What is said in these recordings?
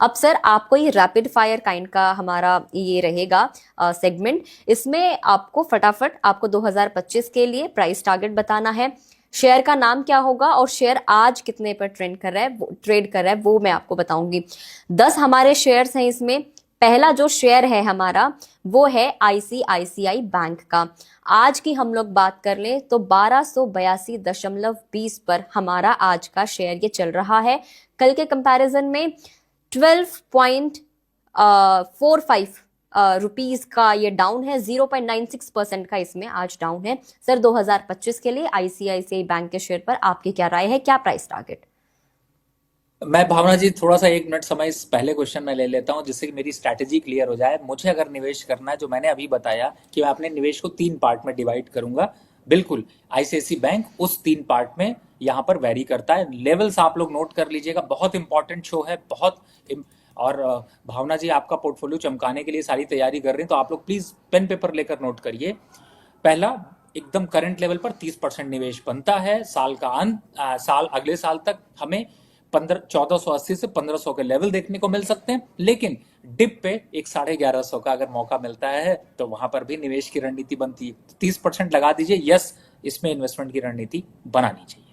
अब सर आपको ये रैपिड फायर काइंड का हमारा ये रहेगा सेगमेंट। इसमें आपको फटाफट आपको 2025 के लिए प्राइस टारगेट बताना है, शेयर का नाम क्या होगा और शेयर आज कितने पर ट्रेड कर रहा है वो मैं आपको बताऊंगी। 10 हमारे शेयर्स हैं इसमें। पहला जो शेयर है हमारा वो है आईसीआईसीआई बैंक का। आज की हम लोग बात कर लें तो 1282.20 पर हमारा आज का शेयर ये चल रहा है। कल के कंपैरिजन में 12.45 रुपीज का ये डाउन है, 0.96% का इसमें आज डाउन है। सर 2025 के लिए आईसीआईसीआई बैंक के शेयर पर आपकी क्या राय है, क्या प्राइस टारगेट? मैं भावना जी थोड़ा सा 1 मिनट समय इस पहले क्वेश्चन में ले लेता हूं जिससे कि मेरी स्ट्रैटेजी क्लियर हो जाए। मुझे अगर निवेश करना है, जो मैंने अभी बताया कि मैं अपने निवेश को 3 पार्ट में डिवाइड करूंगा, बिल्कुल आईसीआईसी बैंक उस 3 पार्ट में यहाँ पर वेरी करता है। लेवल्स आप लोग नोट कर लीजिएगा, बहुत इंपॉर्टेंट शो है, और भावना जी आपका पोर्टफोलियो चमकाने के लिए सारी तैयारी कर रही हैं, तो आप लोग प्लीज पेन पेपर लेकर नोट करिए। पहला, एकदम करंट लेवल पर 30% निवेश बनता है। साल का अंत साल अगले साल तक हमें 1480 से 1500 के लेवल देखने को मिल सकते हैं, लेकिन डिप पे एक 1150 का अगर मौका मिलता है तो वहां पर भी निवेश की रणनीति बनती है। 30% लगा दीजिए, यस, इसमें इन्वेस्टमेंट की रणनीति बनानी चाहिए।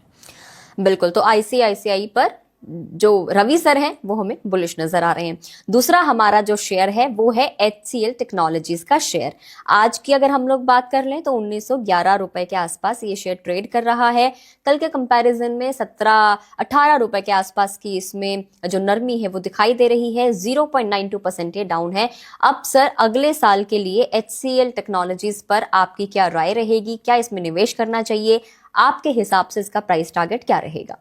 बिल्कुल, तो आईसीआईसीआई पर जो रवि सर हैं वो हमें बुलिश नजर आ रहे हैं। दूसरा हमारा जो शेयर है वो है एचसीएल टेक्नोलॉजीज का शेयर। आज की अगर हम लोग बात कर लें तो 1911 रुपए के आसपास ये शेयर ट्रेड कर रहा है। कल के कंपैरिजन में 17-18 रुपए के आसपास की इसमें जो नरमी है वो दिखाई दे रही है। 0.92% ये डाउन है। अब सर अगले साल के लिए एचसीएल टेक्नोलॉजीज पर आपकी क्या राय रहेगी, क्या इसमें निवेश करना चाहिए? आपके हिसाब से इसका प्राइस टारगेट क्या रहेगा?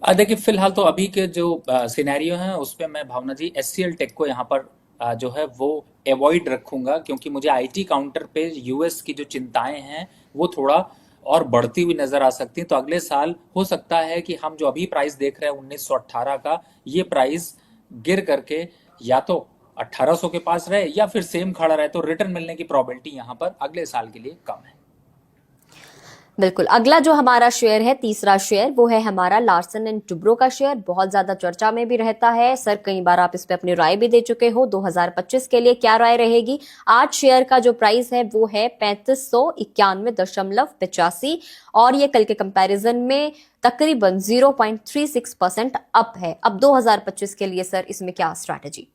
देखिए, फिलहाल तो अभी के जो सिनेरियो है उस पे मैं भावना जी एचसीएल टेक को यहाँ पर जो है वो अवॉइड रखूंगा, क्योंकि मुझे आईटी काउंटर पे यूएस की जो चिंताएं हैं वो थोड़ा और बढ़ती हुई नजर आ सकती हैं। तो अगले साल हो सकता है कि हम जो अभी प्राइस देख रहे हैं 1918 का, ये प्राइस गिर करके या तो 1800 के पास रहे या फिर सेम खड़ा रहे, तो रिटर्न मिलने की प्रोबेबिलिटी यहाँ पर अगले साल के लिए कम है। बिल्कुल, अगला जो हमारा शेयर है, तीसरा शेयर, वो है हमारा लार्सन एंड टुब्रो का शेयर। बहुत ज्यादा चर्चा में भी रहता है सर, कई बार आप इस पे अपनी राय भी दे चुके हो। 2025 के लिए क्या राय रहेगी? आज शेयर का जो प्राइस है वो है 3591.85 और ये कल के कंपैरिजन में तकरीबन 0.36% अप है। अब 2025 के लिए सर इसमें क्या स्ट्रैटेजी?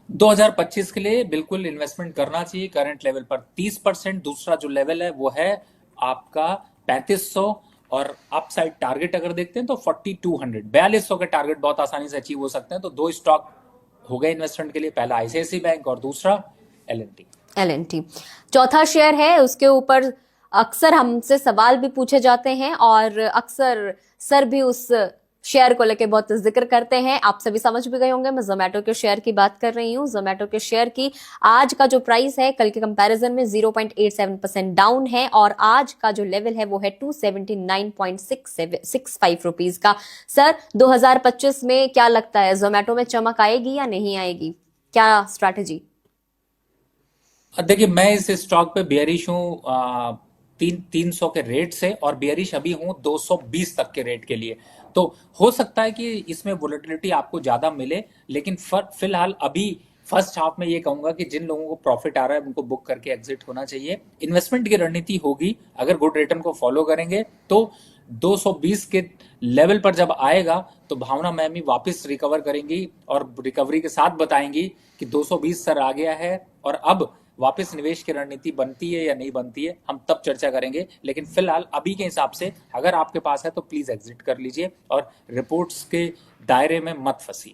2025 के लिए बिल्कुल इन्वेस्टमेंट करना चाहिए करंट लेवल पर 30%। दूसरा जो लेवल है वो है आपका 3500, और अपसाइड टारगेट अगर देखते हैं तो 4200, 4200 के टारगेट बहुत आसानी से अचीव हो सकते हैं। तो 2 स्टॉक हो गए इन्वेस्टमेंट के लिए, पहला आईसीआईसीआई बैंक और दूसरा एलएनटी। चौथा शेयर है, उसके ऊपर अक्सर हमसे सवाल भी पूछे जाते हैं और अक्सर सर भी उस शेयर को लेके बहुत जिक्र करते हैं। आप सभी समझ भी गए होंगे, मैं जोमेटो के शेयर की बात कर रही हूँ। जोमेटो के शेयर की आज का जो प्राइस है कल के कंपैरिजन में 0.87% डाउन है और आज का जो लेवल है वो है 279.65 रुपीज का। सर 2025 में क्या लगता है, जोमेटो में चमक आएगी या नहीं आएगी, क्या स्ट्रैटेजी? देखिए, मैं इस स्टॉक पे बेयरिश हूँ 300 के रेट से, और बेयरिश अभी हूँ 220 तक के रेट के लिए। तो हो सकता है कि इसमें वोलेटिलिटी आपको ज्यादा मिले, लेकिन फिलहाल अभी फर्स्ट हाफ में ये कहूंगा कि जिन लोगों को प्रॉफिट आ रहा है उनको बुक करके एग्जिट होना चाहिए। इन्वेस्टमेंट की रणनीति होगी, अगर गुड रिटर्न को फॉलो करेंगे तो 220 के लेवल पर जब आएगा तो भावना मैम ही वापस रिकवर करेंगी और रिकवरी के साथ बताएंगी कि 220 सर आ गया है और अब वापस निवेश की रणनीति बनती है या नहीं बनती है, हम तब चर्चा करेंगे। लेकिन फिलहाल अभी के हिसाब से अगर आपके पास है तो प्लीज एग्जिट कर लीजिए और रिपोर्ट्स के दायरे में मत फंसिए।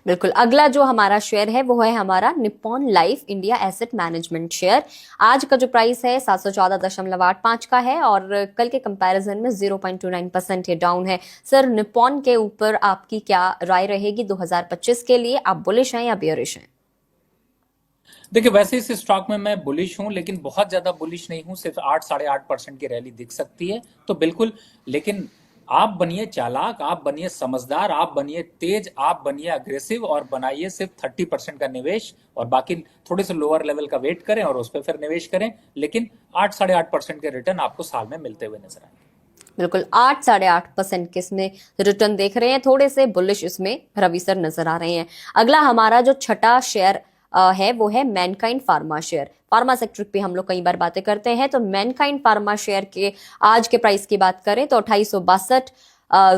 बिल्कुल, अगला जो हमारा शेयर है वो है हमारा Nippon life India asset management share. आज का जो प्राइस है 714.85 का है और कल के कंपैरिजन में 0.29% ये डाउन है। सर निप्पॉन के ऊपर आपकी क्या राय रहेगी 2025 के लिए? आप बुलिश हैं या बेयरिश हैं? देखिए, वैसे इस स्टॉक में मैं बुलिश हूं, लेकिन बहुत ज्यादा बुलिश नहीं हूं। सिर्फ 8-8.5% की रैली दिख सकती है तो बिल्कुल, लेकिन आप बनिए चालाक, आप बनिए समझदार, आप बनिए तेज, आप बनिए अग्रेसिव और बनाइए सिर्फ 30% का निवेश, और बाकी थोड़े से लोअर लेवल का वेट करें और उस पर फिर निवेश करें। लेकिन 8-8.5% के रिटर्न आपको साल में मिलते हुए नजर आएंगे। बिल्कुल 8-8.5% के इसमें रिटर्न देख रहे हैं, थोड़े से बुलिश इसमें रवि सर नजर आ रहे हैं। अगला हमारा जो छठा शेयर है वो है Mankind pharma share. Pharma sector पे हम लोग कई बार बातें करते हैं, तो मैनकाइंड फार्मा शेयर के आज के प्राइस की बात करें तो 2862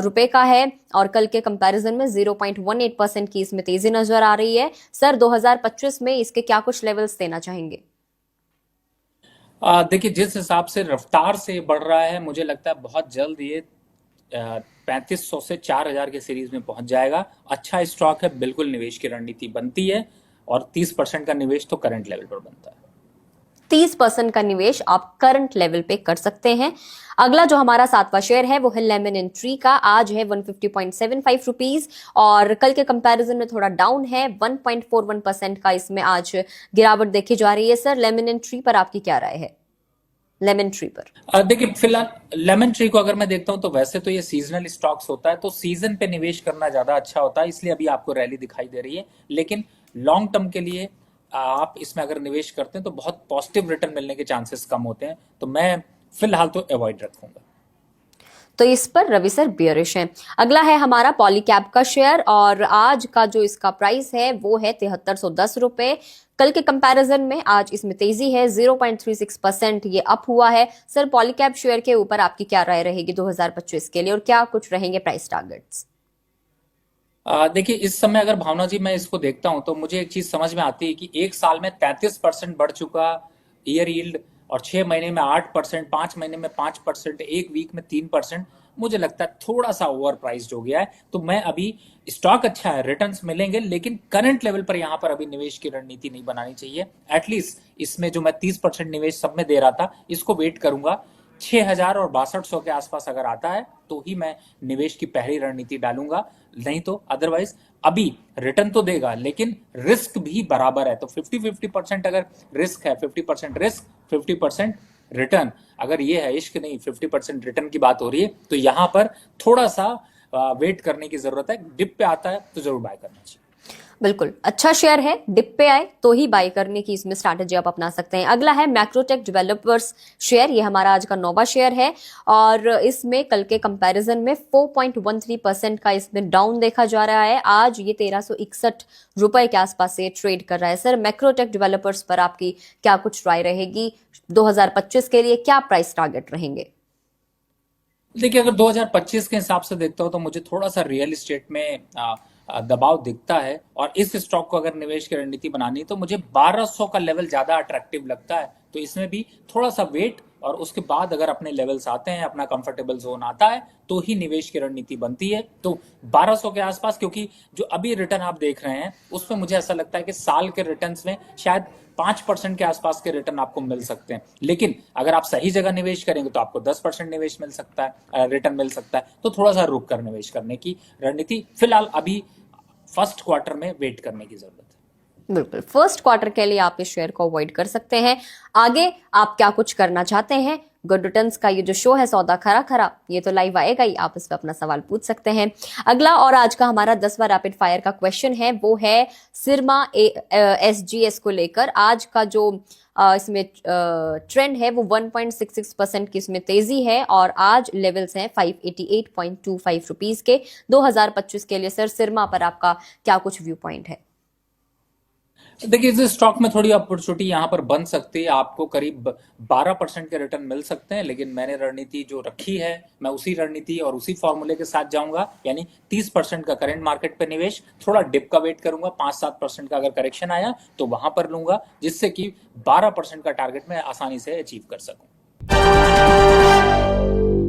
रुपए का है और कल के कंपैरिजन में 0.18% की इसमें तेजी नजर आ रही है। सर 2025 में इसके क्या कुछ लेवल्स देना चाहेंगे? देखिए, जिस हिसाब से रफ्तार से बढ़ रहा है, मुझे लगता है बहुत जल्द ये 3500 से 4000 के सीरीज में पहुंच जाएगा। अच्छा स्टॉक है, बिल्कुल निवेश की रणनीति बनती है और 30% का निवेश तो करंट लेवल पर बनता है। 30% का निवेश आप करंट लेवल पे कर सकते हैं। अगला जो हमारा सातवां शेयर है वो है लेमन एंड ट्री का। आज है 150.75 रुपीज और कल के कंपैरिजन में थोड़ा डाउन है, 1.41% का इसमें आज गिरावट देखी जा रही है। सर लेमन एंड ट्री पर आपकी क्या राय है? लेमन ट्री पर देखिए, फिलहाल लेमन ट्री को अगर मैं देखता हूं तो वैसे तो ये सीजनल स्टॉक्स होता है, तो सीजन पे निवेश करना ज्यादा अच्छा होता है, इसलिए अभी आपको रैली दिखाई दे रही है। लेकिन लॉन्ग टर्म के लिए आप इसमें अगर निवेश करते हैं तो बहुत पॉजिटिव रिटर्न मिलने के चांसेस कम होते हैं, तो मैं फिलहाल तो अवॉइड रखूंगा। तो इस पर रवि सर बियरिश है। अगला है हमारा पॉलीकैब का शेयर और आज का जो इसका प्राइस है वो है 7310 रुपए। कल के कंपैरिजन में आज इसमें तेजी है, 0.36% ये अप हुआ है। सर पॉलीकैब शेयर के ऊपर आपकी क्या राय रहेगी 2025 के लिए और क्या कुछ रहेंगे प्राइस टारगेट्स? देखिए, इस समय अगर भावना जी मैं इसको देखता हूं तो मुझे एक चीज समझ में आती है कि एक साल में 33% बढ़ चुका ईयर यील्ड और 6 महीने में 8%, 5 महीने में 5%, एक वीक में 3%, मुझे लगता है थोड़ा सा ओवर प्राइस्ड हो गया है। तो मैं अभी, स्टॉक अच्छा है, रिटर्न्स मिलेंगे, लेकिन करंट लेवल पर यहां पर अभी निवेश की रणनीति नहीं बनानी चाहिए। एटलीस्ट इसमें जो मैं 30% निवेश सब में दे रहा था, इसको वेट करूंगा। 6000 और 6200 के आसपास अगर आता है तो ही मैं निवेश की पहली रणनीति डालूंगा, नहीं तो अदरवाइज अभी रिटर्न तो देगा लेकिन रिस्क भी बराबर है। तो 50-50% अगर रिस्क है, 50% रिस्क 50% रिटर्न, अगर ये है इश्क नहीं, 50% रिटर्न की बात हो रही है, तो यहां पर थोड़ा सा वेट करने की जरूरत है। डिप पे आता है तो जरूर बाय करना चाहिए। बिल्कुल अच्छा शेयर है, डिप पे आए तो ही बाय करने की इसमें स्ट्रैटेजी आप अपना सकते हैं। अगला है मैक्रोटेक डेवलपर्स शेयर, ये हमारा आज का नौवां शेयर है और इसमें कल के कंपैरिजन में 4.13% का इसमें डाउन देखा जा रहा है। आज ये 1361 रुपए के आसपास से ट्रेड कर रहा है। सर मैक्रोटेक डेवलपर्स पर आपकी क्या कुछ राय रहेगी 2025 के लिए, क्या प्राइस टारगेट रहेंगे? देखिए, अगर 2025 के हिसाब से देखता हूं तो मुझे थोड़ा सा रियल एस्टेट में दबाव दिखता है और इस स्टॉक को अगर निवेश की रणनीति बनानी है तो मुझे 1200 का लेवल ज्यादा अट्रैक्टिव लगता है। तो इसमें भी थोड़ा सा वेट और उसके बाद अगर अपने लेवल्स आते हैं, अपना कंफर्टेबल जोन आता है, तो ही निवेश की रणनीति बनती है। तो 1200 के आसपास, क्योंकि जो अभी रिटर्न आप देख रहे हैं उसमें मुझे ऐसा लगता है कि साल के रिटर्न्स में शायद 5% के आसपास के रिटर्न आपको मिल सकते हैं, लेकिन अगर आप सही जगह निवेश करेंगे तो आपको 10% निवेश मिल सकता है, रिटर्न मिल सकता है। तो थोड़ा सा रुक कर निवेश करने की रणनीति फिलहाल अभी फर्स्ट क्वार्टर में वेट करने की जरूरत है। बिल्कुल फर्स्ट क्वार्टर के लिए आप इस शेयर को अवॉइड कर सकते हैं। आगे आप क्या कुछ करना चाहते हैं? गुड रिटर्न्स का ये जो शो है सौदा खरा खरा, ये तो लाइव आएगा ही, आप इस पर अपना सवाल पूछ सकते हैं। अगला और आज का हमारा 10वां रैपिड फायर का क्वेश्चन है वो है सिरमा SGS को लेकर। आज का जो इसमें ट्रेंड है वो 1.66% की इसमें तेजी है और आज लेवल्स हैं 588.25 रुपीज के 2025 के लिए। सर सिरमा पर आपका क्या कुछ व्यू पॉइंट है? देखिए, इस स्टॉक में थोड़ी अपॉर्चुनिटी यहाँ पर बन सकती है, आपको करीब 12% के रिटर्न मिल सकते हैं, लेकिन मैंने रणनीति जो रखी है मैं उसी रणनीति और उसी फॉर्मूले के साथ जाऊंगा, यानी 30% का करंट मार्केट पे निवेश, थोड़ा डिप का वेट करूंगा, 5-7% का अगर करेक्शन आया तो वहां पर लूंगा, जिससे कि 12% का टारगेट मैं आसानी से अचीव कर सकूं।